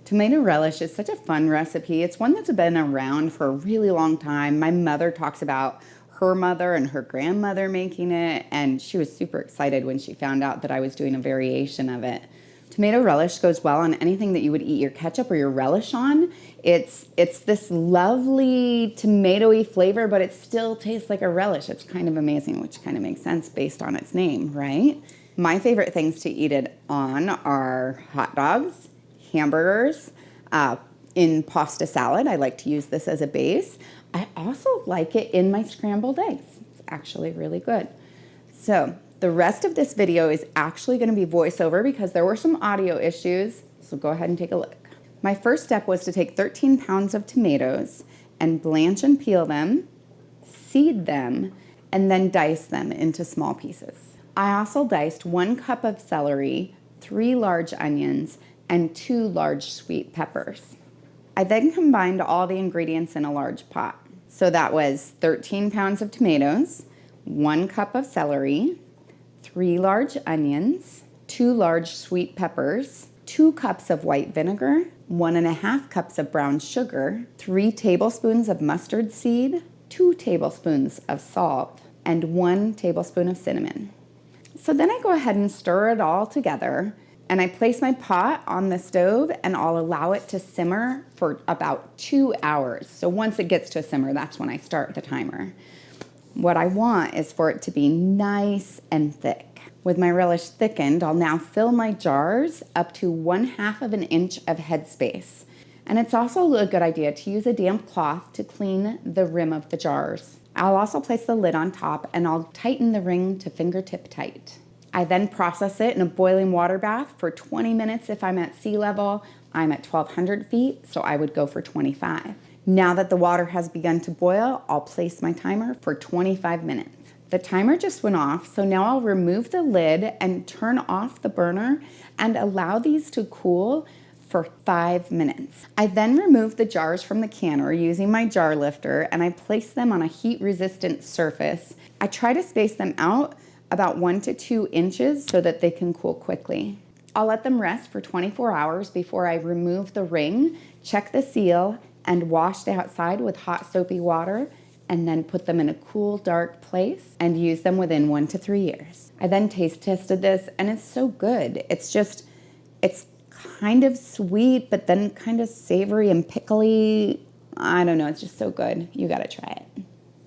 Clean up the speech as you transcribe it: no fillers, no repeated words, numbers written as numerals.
Tomato relish is such a fun recipe. It's one that's been around for a really long time. My mother talks about her mother and her grandmother making it, and she was super excited when she found out that I was doing a variation of it. Tomato relish goes well on anything that you would eat your ketchup or your relish on. It's this lovely tomatoey flavor, but it still tastes like a relish. It's kind of amazing, which kind of makes sense based on its name, right? My favorite things to eat it on are hot dogs, hamburgers, in pasta salad. I like to use this as a base. I also like it in my scrambled eggs. It's actually really good. So the rest of this video is actually going to be voiceover because there were some audio issues. So go ahead and take a look. My first step was to take 13 pounds of tomatoes and blanch and peel them, seed them, and then dice them into small pieces. I also diced 1 cup of celery, 3 large onions, and 2 large sweet peppers. I then combined all the ingredients in a large pot. So that was 13 pounds of tomatoes, 1 cup of celery, 3 large onions, 2 large sweet peppers, 2 cups of white vinegar, 1.5 cups of brown sugar, 3 tablespoons of mustard seed, 2 tablespoons of salt, and 1 tablespoon of cinnamon. So then I go ahead and stir it all together, and I place my pot on the stove and I'll allow it to simmer for about 2 hours. So once it gets to a simmer, that's when I start the timer. What I want is for it to be nice and thick. With my relish thickened, I'll now fill my jars up to 1/2 of an inch of headspace. And it's also a good idea to use a damp cloth to clean the rim of the jars. I'll also place the lid on top and I'll tighten the ring to fingertip tight. I then process it in a boiling water bath for 20 minutes if I'm at sea level. I'm at 1,200 feet, so I would go for 25. Now that the water has begun to boil, I'll place my timer for 25 minutes. The timer just went off, so now I'll remove the lid and turn off the burner and allow these to cool for 5 minutes. I then remove the jars from the canner using my jar lifter and I place them on a heat-resistant surface. I try to space them out about 1 to 2 inches so that they can cool quickly. I'll let them rest for 24 hours before I remove the ring, check the seal, and wash the outside with hot soapy water, and then put them in a cool, dark place and use them within 1 to 3 years. I then taste tested this and it's so good. It's kind of sweet, but then kind of savory and pickly. I don't know, it's just so good. You gotta try it.